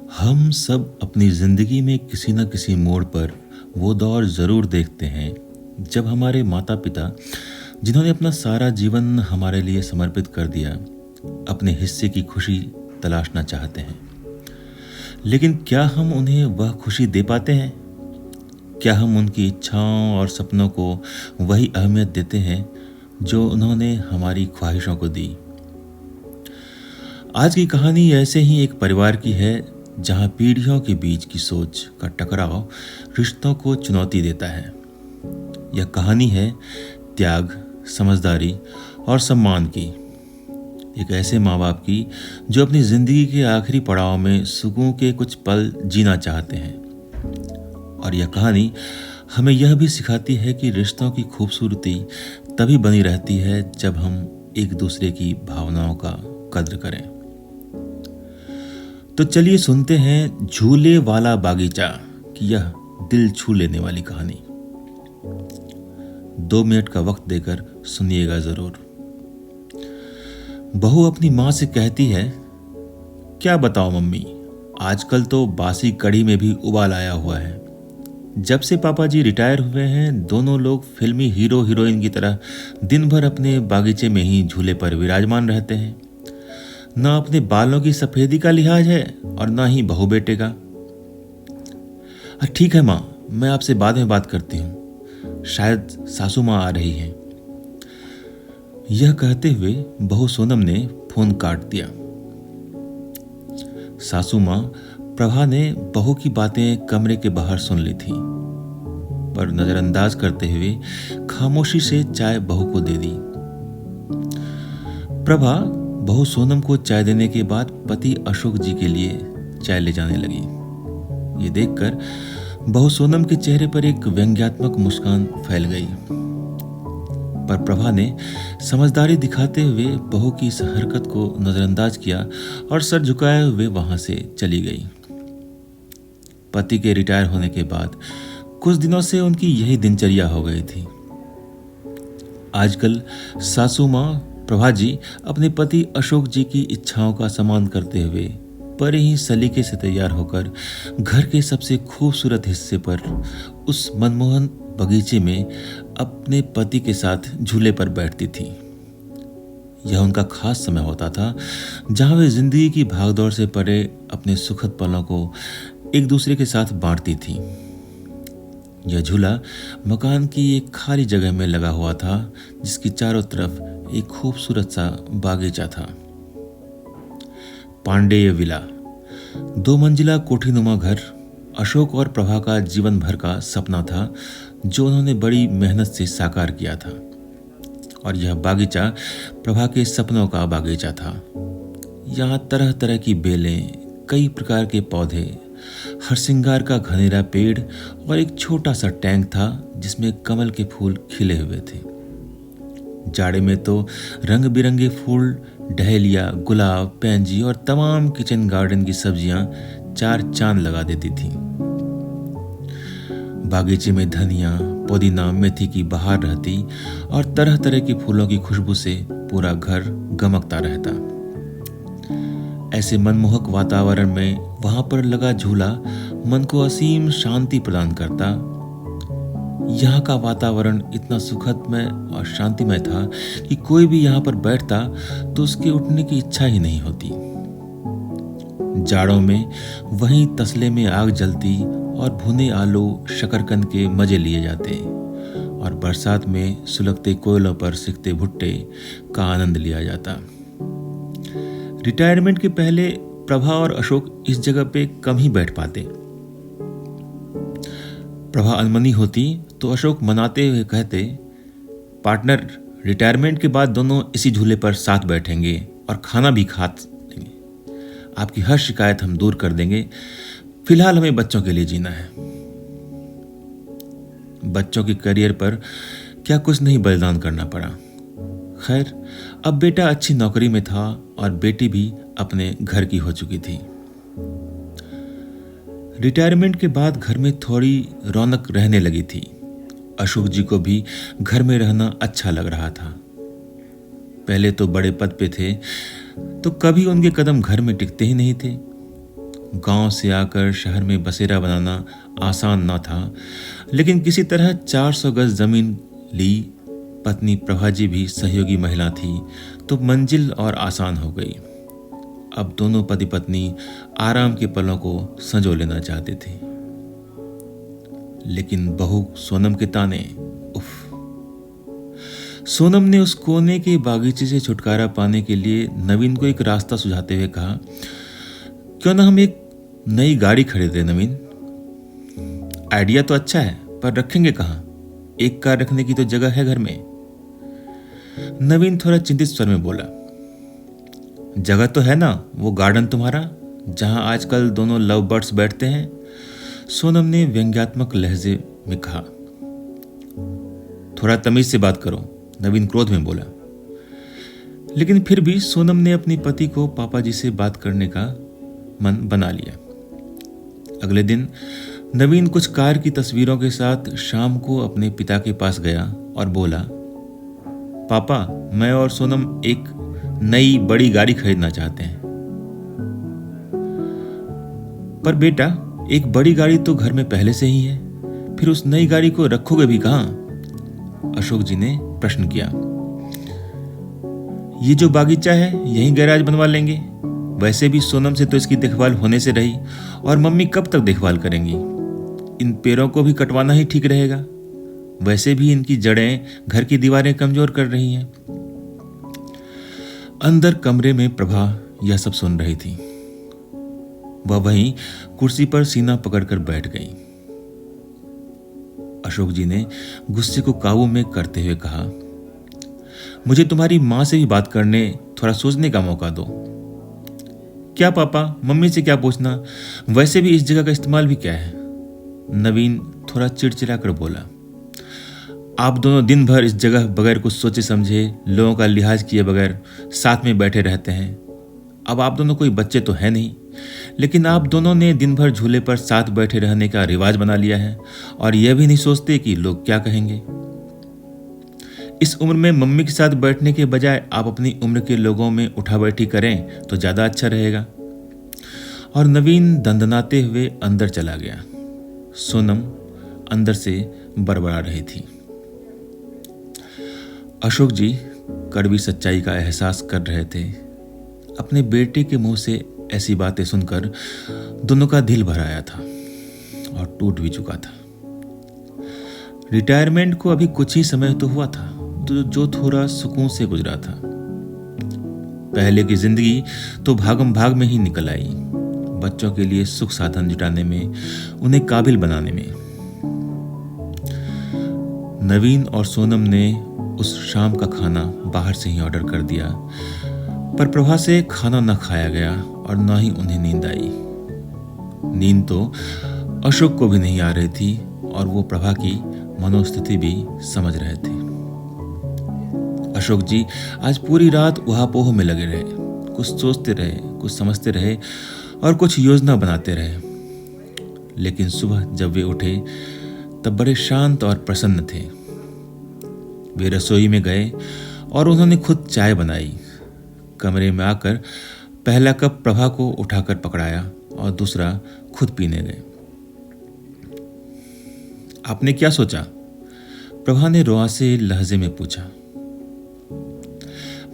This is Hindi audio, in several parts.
हम सब अपनी ज़िंदगी में किसी न किसी मोड़ पर वो दौर ज़रूर देखते हैं जब हमारे माता पिता, जिन्होंने अपना सारा जीवन हमारे लिए समर्पित कर दिया, अपने हिस्से की खुशी तलाशना चाहते हैं। लेकिन क्या हम उन्हें वह खुशी दे पाते हैं? क्या हम उनकी इच्छाओं और सपनों को वही अहमियत देते हैं जो उन्होंने हमारी ख्वाहिशों को दी? आज की कहानी ऐसे ही एक परिवार की है जहां पीढ़ियों के बीच की सोच का टकराव रिश्तों को चुनौती देता है। यह कहानी है त्याग, समझदारी और सम्मान की। एक ऐसे माँ बाप की जो अपनी जिंदगी के आखिरी पड़ाव में सुकून के कुछ पल जीना चाहते हैं। और यह कहानी हमें यह भी सिखाती है कि रिश्तों की खूबसूरती तभी बनी रहती है जब हम एक दूसरे की भावनाओं का कद्र करें। तो चलिए सुनते हैं झूले वाला बागीचा की यह दिल छू लेने वाली कहानी। 2 मिनट का वक्त देकर सुनिएगा जरूर। बहू अपनी माँ से कहती है, क्या बताओ मम्मी, आजकल तो बासी कढ़ी में भी उबाल आया हुआ है। जब से पापा जी रिटायर हुए हैं, दोनों लोग फिल्मी हीरो हीरोइन की तरह दिन भर अपने बागीचे में ही झूले पर विराजमान रहते हैं। ना अपने बालों की सफेदी का लिहाज है और ना ही बहू बेटे का। ठीक है माँ, मैं आपसे बाद में बात करती हूँ, शायद सासू माँ आ रही हैं। यह कहते हुए बहू सोनम ने फोन काट दिया। सासू माँ प्रभा ने बहू की बातें कमरे के बाहर सुन ली थी, पर नजरअंदाज करते हुए खामोशी से चाय बहू को दे दी। प्रभा बहू सोनम को चाय देने के बाद पति अशोक जी के लिए चाय ले जाने लगी। ये देखकर बहू सोनम के चेहरे पर एक व्यंग्यात्मक मुस्कान फैल गई, पर प्रभा ने समझदारी दिखाते हुए बहू की इस हरकत को नजरअंदाज किया और सर झुकाए हुए वहां से चली गई। पति के रिटायर होने के बाद कुछ दिनों से उनकी यही दिनचर्या हो गई थी। आजकल सासू माँ प्रभा जी अपने पति अशोक जी की इच्छाओं का सम्मान करते हुए बड़े ही सलीके से तैयार होकर घर के सबसे खूबसूरत हिस्से पर उस मनमोहन बगीचे में अपने पति के साथ झूले पर बैठती थी। यह उनका खास समय होता था जहां वे जिंदगी की भागदौड़ से परे अपने सुखद पलों को एक दूसरे के साथ बांटती थी। यह झूला मकान की एक खाली जगह में लगा हुआ था, जिसकी चारों तरफ एक खूबसूरत सा बागीचा था। पांडेय विला, 2 मंजिला कोठीनुमा घर अशोक और प्रभा का जीवन भर का सपना था, जो उन्होंने बड़ी मेहनत से साकार किया था। और यह बागीचा प्रभा के सपनों का बागीचा था। यहाँ तरह तरह की बेलें, कई प्रकार के पौधे, हरसिंगार का घनेरा पेड़ और एक छोटा सा टैंक था जिसमें कमल के फूल खिले हुए थे। जाड़े में तो रंग बिरंगे फूल, डहेलिया, गुलाब, पैंजी और तमाम किचन गार्डन की सब्जियां 4 चांद लगा देती थी। बागीचे में धनिया, पुदीना, मेथी की बहार रहती और तरह तरह के फूलों की खुशबू से पूरा घर गमकता रहता। ऐसे मनमोहक वातावरण में वहां पर लगा झूला मन को असीम शांति प्रदान करता। यहाँ का वातावरण इतना सुखदमय और शांतिमय था कि कोई भी यहाँ पर बैठता तो उसके उठने की इच्छा ही नहीं होती। जाड़ों में वहीं तसले में आग जलती और भुने आलू, शकरकंद के मजे लिए जाते और बरसात में सुलगते कोयलों पर सिकते भुट्टे का आनंद लिया जाता। रिटायरमेंट के पहले प्रभा और अशोक इस जगह पे कम ही बैठ पाते। प्रभा अनमनी होती तो अशोक मनाते हुए कहते, पार्टनर, रिटायरमेंट के बाद दोनों इसी झूले पर साथ बैठेंगे और खाना भी खा लेंगे। आपकी हर शिकायत हम दूर कर देंगे। फिलहाल हमें बच्चों के लिए जीना है। बच्चों के करियर पर क्या कुछ नहीं बलिदान करना पड़ा। खैर, अब बेटा अच्छी नौकरी में था और बेटी भी अपने घर की हो चुकी थी। रिटायरमेंट के बाद घर में थोड़ी रौनक रहने लगी थी। अशोक जी को भी घर में रहना अच्छा लग रहा था। पहले तो बड़े पद पे थे तो कभी उनके कदम घर में टिकते ही नहीं थे। गांव से आकर शहर में बसेरा बनाना आसान न था, लेकिन किसी तरह 400 गज जमीन ली। पत्नी प्रभा जी भी सहयोगी महिला थी, तो मंजिल और आसान हो गई। अब दोनों पति पत्नी आराम के पलों को संजो लेना चाहते थे। लेकिन बहू सोनम के ताने, उफ। सोनम ने उस कोने के बागीचे से छुटकारा पाने के लिए नवीन को एक रास्ता सुझाते हुए कहा, क्यों ना हम एक नई गाड़ी खरीदें नवीन। आइडिया तो अच्छा है, पर रखेंगे कहाँ? एक कार रखने की तो जगह है घर में। नवीन थोड़ा चिंतित स्वर में बोला, जगह तो है ना, वो गार्डन तुम्हारा जहां आजकल दोनों लव बर्ड्स बैठते हैं। सोनम ने व्यंग्यात्मक लहजे में कहा। थोड़ा तमीज से बात करो, नवीन क्रोध में बोला। लेकिन फिर भी सोनम ने अपनी पति को पापा जी से बात करने का मन बना लिया। अगले दिन नवीन कुछ कार की तस्वीरों के साथ शाम को अपने पिता के पास गया और बोला, पापा, मैं और सोनम एक नई बड़ी गाड़ी खरीदना चाहते हैं। पर बेटा, एक बड़ी गाड़ी तो घर में पहले से ही है, फिर उस नई गाड़ी को रखोगे भी कहां? अशोक जी ने प्रश्न किया। ये जो बागीचा है यहीं गैराज बनवा लेंगे। वैसे भी सोनम से तो इसकी देखभाल होने से रही, और मम्मी कब तक देखभाल करेंगी? इन पेड़ों को भी कटवाना ही ठीक रहेगा। वैसे भी इनकी जड़ें घर की दीवारें कमजोर कर रही हैं। अंदर कमरे में प्रभा यह सब सुन रही थी। वह वहीं कुर्सी पर सीना पकड़कर बैठ गई। अशोक जी ने गुस्से को काबू में करते हुए कहा, मुझे तुम्हारी मां से भी बात करने, थोड़ा सोचने का मौका दो। क्या पापा, मम्मी से क्या पूछना? वैसे भी इस जगह का इस्तेमाल भी क्या है? नवीन थोड़ा चिड़चिड़ा कर बोला, आप दोनों दिन भर इस जगह बगैर कुछ सोचे समझे, लोगों का लिहाज किए बगैर साथ में बैठे रहते हैं। अब आप दोनों कोई बच्चे तो है नहीं, लेकिन आप दोनों ने दिन भर झूले पर साथ बैठे रहने का रिवाज बना लिया है, और यह भी नहीं सोचते कि लोग क्या कहेंगे। इस उम्र में मम्मी के साथ बैठने के बजाय आप अपनी उम्र के लोगों में उठा बैठी करें तो ज्यादा अच्छा रहेगा। और नवीन दंदनाते हुए अंदर चला गया। सोनम अंदर से बड़बड़ा रही थी। अशोक जी कड़वी सच्चाई का एहसास कर रहे थे। अपने बेटे के मुंह से ऐसी बातें सुनकर दोनों का दिल भर आया था और टूट भी चुका था। रिटायरमेंट को अभी कुछ ही समय तो हुआ था, जो थोड़ा सुकून से गुजरा था। पहले की जिंदगी तो भागम भाग में ही निकल आई, बच्चों के लिए सुख साधन जुटाने में, उन्हें काबिल बनाने में। नवीन और सोनम ने उस शाम का खाना बाहर से ही ऑर्डर कर दिया, पर प्रभा से खाना न खाया गया और न ही उन्हें नींद आई। नींद तो अशोक को भी नहीं आ रही थी, और वो प्रभा की मनोस्थिति भी समझ रहे थे। अशोक जी आज पूरी रात उहापोह में लगे रहे, कुछ सोचते रहे, कुछ समझते रहे और कुछ योजना बनाते रहे। लेकिन सुबह जब वे उठे तब बड़े शांत और प्रसन्न थे। वे रसोई में गए और उन्होंने खुद चाय बनाई। कमरे में आकर पहला कप प्रभा को उठाकर पकड़ाया और दूसरा खुद पीने गए। आपने क्या सोचा? प्रभा ने रुआसे लहजे में पूछा।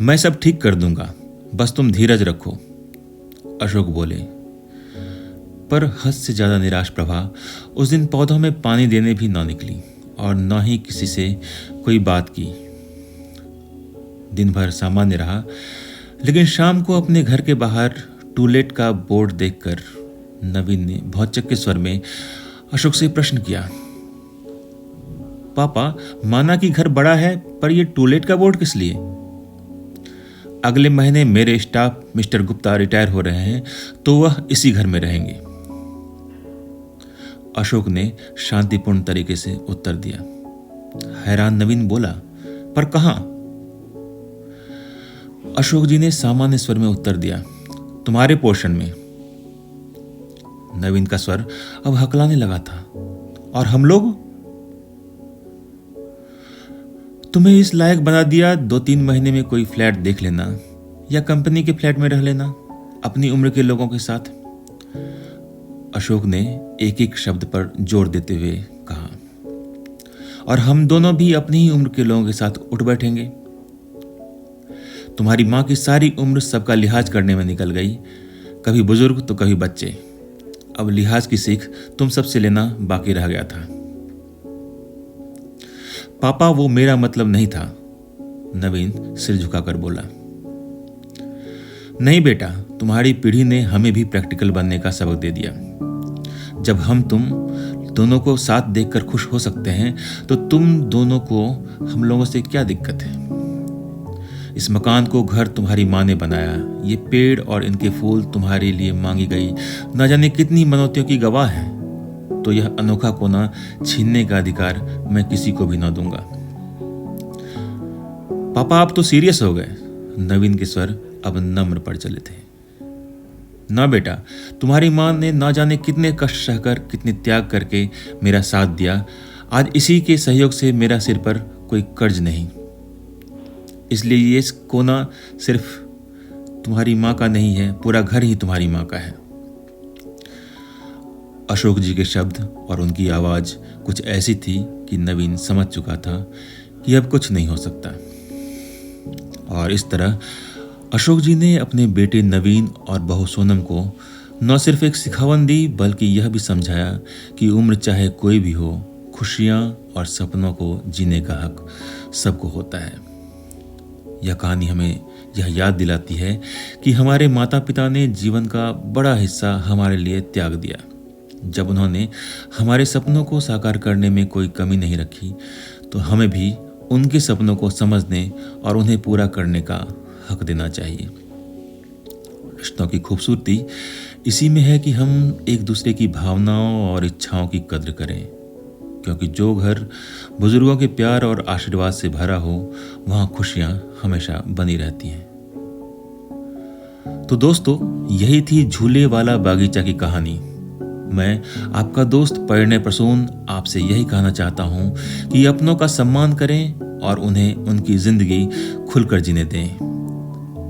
मैं सब ठीक कर दूंगा, बस तुम धीरज रखो, अशोक बोले। पर हद से ज्यादा निराश प्रभा उस दिन पौधों में पानी देने भी ना निकली और न ही किसी से कोई बात की। दिन भर सामान्य रहा, लेकिन शाम को अपने घर के बाहर टूलेट का बोर्ड देखकर नवीन ने भौचक्के के स्वर में अशोक से प्रश्न किया, पापा, माना कि घर बड़ा है, पर यह टूलेट का बोर्ड किस लिए? अगले महीने मेरे स्टाफ मिस्टर गुप्ता रिटायर हो रहे हैं, तो वह इसी घर में रहेंगे, अशोक ने शांतिपूर्ण तरीके से उत्तर दिया। हैरान नवीन बोला, पर कहां? अशोक जी ने सामान्य स्वर में उत्तर दिया, तुम्हारे पोर्शन में। नवीन का स्वर अब हकलाने लगा था। और हम लोग? तुम्हें इस लायक बना दिया 2-3 महीने में कोई फ्लैट देख लेना या कंपनी के फ्लैट में रह लेना अपनी उम्र के लोगों के साथ। अशोक ने एक एक शब्द पर जोर देते हुए कहा। और हम दोनों भी अपनी ही उम्र के लोगों के साथ उठ बैठेंगे। तुम्हारी माँ की सारी उम्र सबका लिहाज करने में निकल गई, कभी बुजुर्ग तो कभी बच्चे। अब लिहाज की सीख तुम सबसे लेना बाकी रह गया था। पापा, वो मेरा मतलब नहीं था, नवीन सिर झुकाकर बोला। नहीं बेटा, तुम्हारी पीढ़ी ने हमें भी प्रैक्टिकल बनने का सबक दे दिया। जब हम तुम दोनों को साथ देखकर खुश हो सकते हैं तो तुम दोनों को हम लोगों से क्या दिक्कत है। इस मकान को घर तुम्हारी माँ ने बनाया, ये पेड़ और इनके फूल तुम्हारे लिए मांगी गई न जाने कितनी मनौतियों की गवाह है। तो यह अनोखा कोना छीनने का अधिकार मैं किसी को भी न दूंगा। पापा, आप तो सीरियस हो गए। नवीन के स्वर अब नम्र पड़ चले थे। ना बेटा, तुम्हारी माँ ने ना जाने कितने कष्ट सहकर, कितने त्याग करके मेरा साथ दिया। आज इसी के सहयोग से मेरा सिर पर कोई कर्ज नहीं। इसलिए ये कोना सिर्फ तुम्हारी माँ का नहीं है, पूरा घर ही तुम्हारी माँ का है। अशोक जी के शब्द और उनकी आवाज कुछ ऐसी थी कि नवीन समझ चुका था कि अब कुछ नहीं हो सकता। और इस तरह अशोक जी ने अपने बेटे नवीन और बहू सोनम को न सिर्फ एक सिखावन दी, बल्कि यह भी समझाया कि उम्र चाहे कोई भी हो, खुशियां और सपनों को जीने का हक सबको होता है। यह कहानी हमें यह याद दिलाती है कि हमारे माता पिता ने जीवन का बड़ा हिस्सा हमारे लिए त्याग दिया। जब उन्होंने हमारे सपनों को साकार करने में कोई कमी नहीं रखी, तो हमें भी उनके सपनों को समझने और उन्हें पूरा करने का हक देना चाहिए। रिश्तों की खूबसूरती इसी में है कि हम एक दूसरे की भावनाओं और इच्छाओं की कद्र करें, क्योंकि जो घर बुजुर्गों के प्यार और आशीर्वाद से भरा हो, वहां खुशियां हमेशा बनी रहती हैं। तो दोस्तों, यही थी झूले वाला बागीचा की कहानी। मैं आपका दोस्त परिणय प्रसून आपसे यही कहना चाहता हूं कि अपनों का सम्मान करें और उन्हें उनकी जिंदगी खुलकर जीने दें।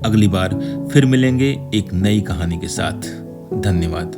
अगली बार फिर मिलेंगे एक नई कहानी के साथ। धन्यवाद।